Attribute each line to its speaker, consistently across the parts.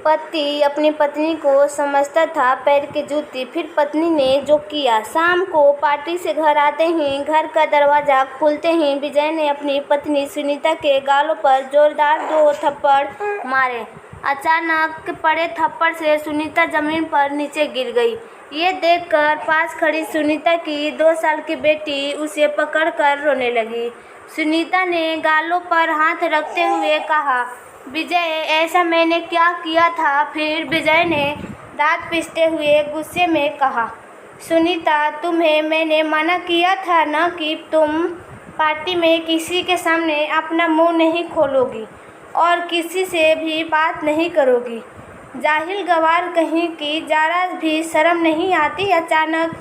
Speaker 1: पति अपनी पत्नी को समझता था पैर की जूती। फिर पत्नी ने जो किया। शाम को पार्टी से घर आते ही घर का दरवाज़ा खुलते ही विजय ने अपनी पत्नी सुनीता के गालों पर जोरदार 2 थप्पड़ मारे। अचानक पड़े थप्पड़ से सुनीता जमीन पर नीचे गिर गई। ये देखकर पास खड़ी सुनीता की 2 साल की बेटी उसे पकड़कर रोने लगी। सुनीता ने गालों पर हाथ रखते हुए कहा, विजय, ऐसा मैंने क्या किया था? फिर विजय ने दांत पीसते हुए गुस्से में कहा, सुनीता, तुम्हें मैंने मना किया था न कि तुम पार्टी में किसी के सामने अपना मुंह नहीं खोलोगी और किसी से भी बात नहीं करोगी। जाहिल गवार कहीं की, जरा भी शर्म नहीं आती। अचानक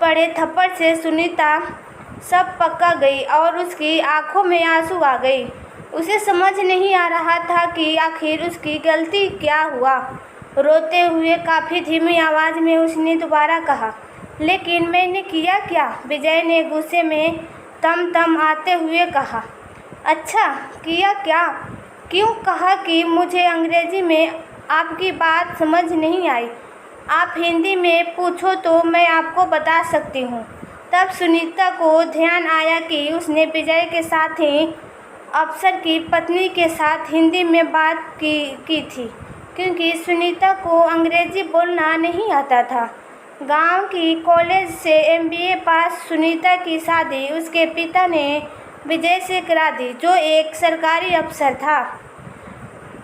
Speaker 1: पड़े थप्पड़ से सुनीता सब पका गई और उसकी आंखों में आंसू आ गए। उसे समझ नहीं आ रहा था कि आखिर उसकी गलती क्या हुआ। रोते हुए काफ़ी धीमी आवाज़ में उसने दोबारा कहा, लेकिन मैंने किया क्या? विजय ने गुस्से में तम आते हुए कहा, अच्छा किया क्या? क्यों? कहा कि मुझे अंग्रेजी में आपकी बात समझ नहीं आई। आप हिंदी में पूछो तो मैं आपको बता सकती हूँ। तब सुनीता को ध्यान आया कि उसने विजय के साथ ही अफसर की पत्नी के साथ हिंदी में बात की थी, क्योंकि सुनीता को अंग्रेजी बोलना नहीं आता था। गांव की कॉलेज से MBA पास सुनीता की शादी उसके पिता ने विजय से करा दी, जो एक सरकारी अफसर था।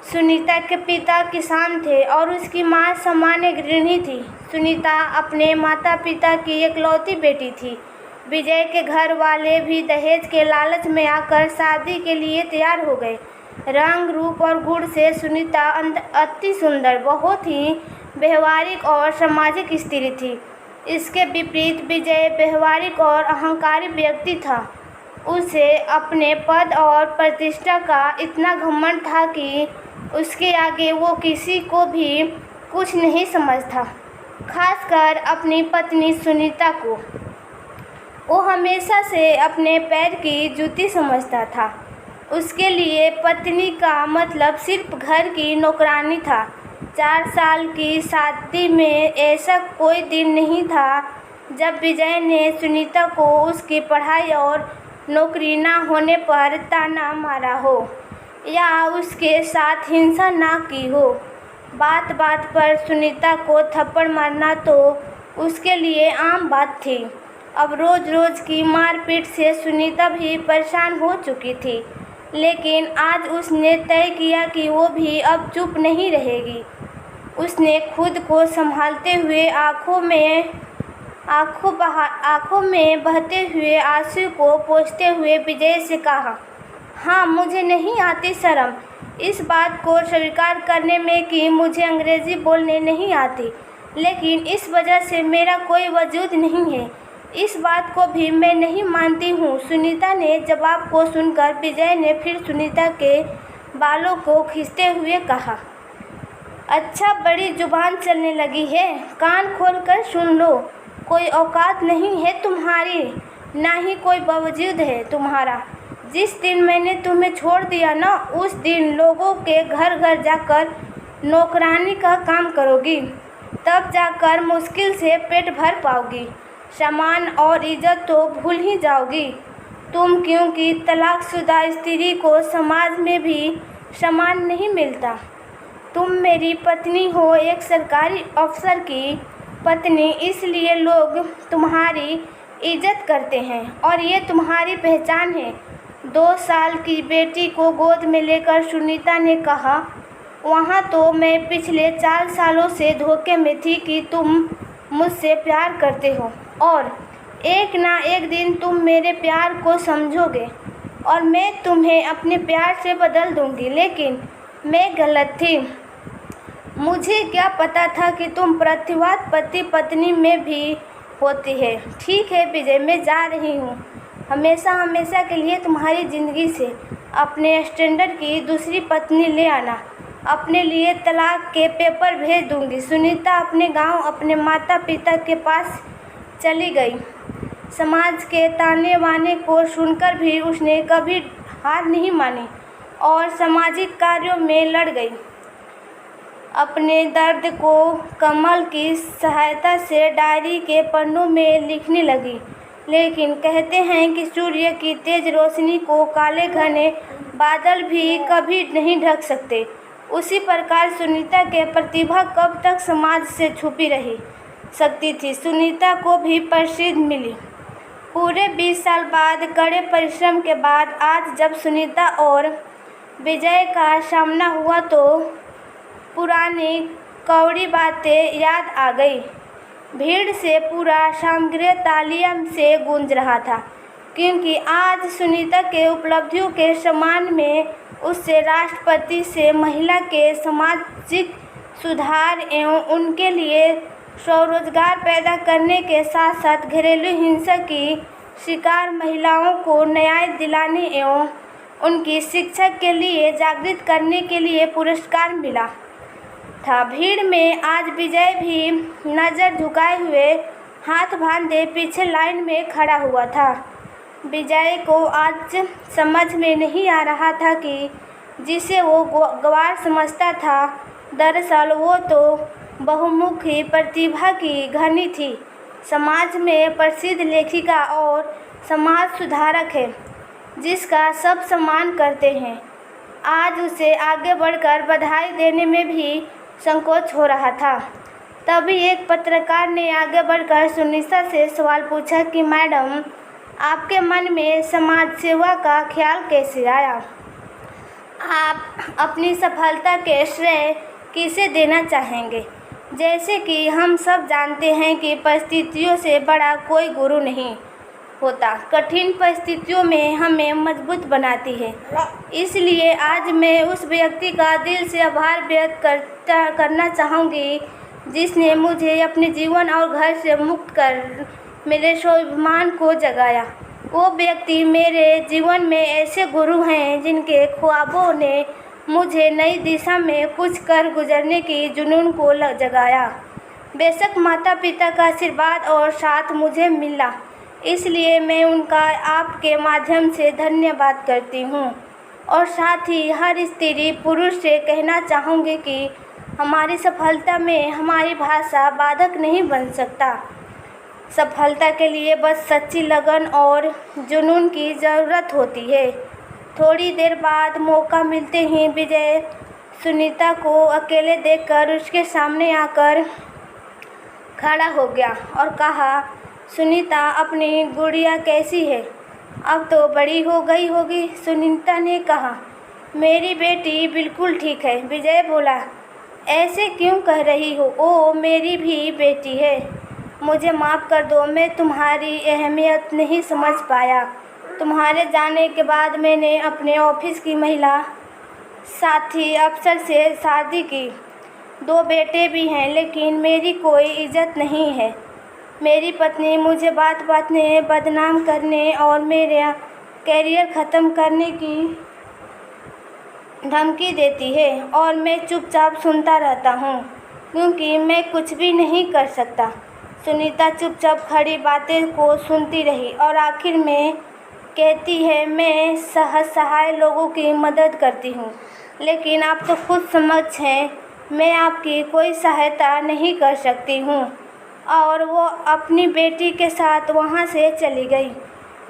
Speaker 1: सुनीता के पिता किसान थे और उसकी मां सामान्य गृहिणी थी। सुनीता अपने माता पिता की इकलौती बेटी थी। विजय के घर वाले भी दहेज के लालच में आकर शादी के लिए तैयार हो गए। रंग, रूप और गुण से सुनीता अति सुंदर, बहुत ही व्यवहारिक और सामाजिक स्त्री थी। इसके विपरीत विजय व्यवहारिक और अहंकारी व्यक्ति था। उसे अपने पद और प्रतिष्ठा का इतना घमंड था कि उसके आगे वो किसी को भी कुछ नहीं समझता, खासकर अपनी पत्नी सुनीता को। वो हमेशा से अपने पैर की जूती समझता था। उसके लिए पत्नी का मतलब सिर्फ घर की नौकरानी था। 4 साल की शादी में ऐसा कोई दिन नहीं था जब विजय ने सुनीता को उसकी पढ़ाई और नौकरी ना होने पर ताना मारा हो या उसके साथ हिंसा ना की हो। बात बात पर सुनीता को थप्पड़ मारना तो उसके लिए आम बात थी। अब रोज़ रोज़ की मारपीट से सुनीता भी परेशान हो चुकी थी, लेकिन आज उसने तय किया कि वो भी अब चुप नहीं रहेगी। उसने खुद को संभालते हुए आँखों में बहते हुए आंसू को पोंछते हुए विजय से कहा, हाँ, मुझे नहीं आती शर्म इस बात को स्वीकार करने में कि मुझे अंग्रेज़ी बोलने नहीं आती, लेकिन इस वजह से मेरा कोई वजूद नहीं है। इस बात को भी मैं नहीं मानती हूँ। सुनीता ने जवाब को सुनकर विजय ने फिर सुनीता के बालों को खींचते हुए कहा, अच्छा, बड़ी जुबान चलने लगी है। कान खोलकर सुन लो। कोई औकात नहीं है तुम्हारी, ना ही कोई वजूद है तुम्हारा। जिस दिन मैंने तुम्हें छोड़ दिया ना, उस दिन लोगों के घर घर जाकर नौकरानी का काम करोगी, तब जाकर मुश्किल से पेट भर पाओगी। सम्मान और इज्जत तो भूल ही जाओगी तुम, क्योंकि तलाकशुदा स्त्री को समाज में भी सम्मान नहीं मिलता। तुम मेरी पत्नी हो, एक सरकारी अफसर की पत्नी, इसलिए लोग तुम्हारी इज्जत करते हैं और ये तुम्हारी पहचान है। 2 साल की बेटी को गोद में लेकर सुनीता ने कहा, वहाँ तो मैं पिछले 4 सालों से धोखे में थी कि तुम मुझसे प्यार करते हो और एक ना एक दिन तुम मेरे प्यार को समझोगे और मैं तुम्हें अपने प्यार से बदल दूंगी, लेकिन मैं गलत थी। मुझे क्या पता था कि तुम प्रतिवाद पति पत्नी में भी होती है। ठीक है विजय, मैं जा रही हूँ। हमेशा के लिए तुम्हारी ज़िंदगी से अपने स्टैंडर्ड की दूसरी पत्नी ले आना। अपने लिए तलाक के पेपर भेज दूंगी। सुनीता अपने गांव, अपने माता पिता के पास चली गई। समाज के ताने बाने को सुनकर भी उसने कभी हार नहीं मानी और सामाजिक कार्यों में लड़ गई। अपने दर्द को कमल की सहायता से डायरी के पन्नों में लिखने लगी। लेकिन कहते हैं कि सूर्य की तेज रोशनी को काले घने बादल भी कभी नहीं ढक सकते। उसी प्रकार सुनीता के प्रतिभा कब तक समाज से छुपी रही सकती थी। सुनीता को भी प्रसिद्धि मिली। पूरे 20 साल बाद कड़े परिश्रम के बाद आज जब सुनीता और विजय का सामना हुआ तो पुरानी कौड़ी बातें याद आ गई। भीड़ से पूरा समग्र तालियों से गूंज रहा था, क्योंकि आज सुनीता के उपलब्धियों के सम्मान में उससे राष्ट्रपति से महिला के सामाजिक सुधार एवं उनके लिए स्वरोजगार पैदा करने के साथ साथ घरेलू हिंसा की शिकार महिलाओं को न्याय दिलाने एवं उनकी शिक्षा के लिए जागृत करने के लिए पुरस्कार मिला था। भीड़ में आज विजय भी नज़र झुकाए हुए हाथ बांधे पीछे लाइन में खड़ा हुआ था। विजय को आज समझ में नहीं आ रहा था कि जिसे वो गवार समझता था, दरअसल वो तो बहुमुखी प्रतिभा की घनी थी, समाज में प्रसिद्ध लेखिका और समाज सुधारक है जिसका सब सम्मान करते हैं। आज उसे आगे बढ़कर बधाई देने में भी संकोच हो रहा था। तभी एक पत्रकार ने आगे बढ़कर सुनीता से सवाल पूछा कि मैडम, आपके मन में समाज सेवा का ख्याल कैसे आया? आप अपनी सफलता के श्रेय किसे देना चाहेंगे? जैसे कि हम सब जानते हैं कि परिस्थितियों से बड़ा कोई गुरु नहीं होता, कठिन परिस्थितियों में हमें मजबूत बनाती है। इसलिए आज मैं उस व्यक्ति का दिल से आभार व्यक्त करना चाहूँगी जिसने मुझे अपने जीवन और घर से मुक्त कर मेरे स्वाभिमान को जगाया। वो व्यक्ति मेरे जीवन में ऐसे गुरु हैं जिनके ख्वाबों ने मुझे नई दिशा में कुछ कर गुजरने की जुनून को जगाया। बेशक माता पिता का आशीर्वाद और साथ मुझे मिला, इसलिए मैं उनका आपके माध्यम से धन्यवाद करती हूँ। और साथ ही हर स्त्री पुरुष से कहना चाहूँगी कि हमारी सफलता में हमारी भाषा बाधक नहीं बन सकता। सफलता के लिए बस सच्ची लगन और जुनून की ज़रूरत होती है। थोड़ी देर बाद मौका मिलते ही विजय सुनीता को अकेले देखकर उसके सामने आकर खड़ा हो गया और कहा, सुनीता, अपनी गुड़िया कैसी है? अब तो बड़ी हो गई होगी। सुनीता ने कहा, मेरी बेटी बिल्कुल ठीक है। विजय बोला, ऐसे क्यों कह रही हो? ओ मेरी भी बेटी है। मुझे माफ़ कर दो, मैं तुम्हारी अहमियत नहीं समझ पाया। तुम्हारे जाने के बाद मैंने अपने ऑफिस की महिला साथी अफसर से शादी की। 2 बेटे भी हैं, लेकिन मेरी कोई इज्जत नहीं है। मेरी पत्नी मुझे बात बात में बदनाम करने और मेरा कैरियर ख़त्म करने की धमकी देती है और मैं चुपचाप सुनता रहता हूँ क्योंकि मैं कुछ भी नहीं कर सकता। सुनीता चुपचाप खड़ी बातें को सुनती रही और आखिर में कहती है, मैं सहाय लोगों की मदद करती हूँ, लेकिन आप तो खुद समझ हैं मैं आपकी कोई सहायता नहीं कर सकती हूँ। और वो अपनी बेटी के साथ वहाँ से चली गई।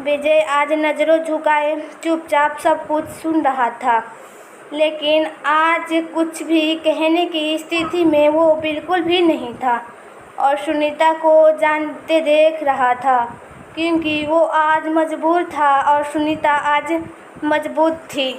Speaker 1: विजय आज नज़रों झुकाए चुपचाप सब कुछ सुन रहा था, लेकिन आज कुछ भी कहने की स्थिति में वो बिल्कुल भी नहीं था और सुनीता को जानते देख रहा था, क्योंकि वो आज मजबूर था और सुनीता आज मजबूत थी।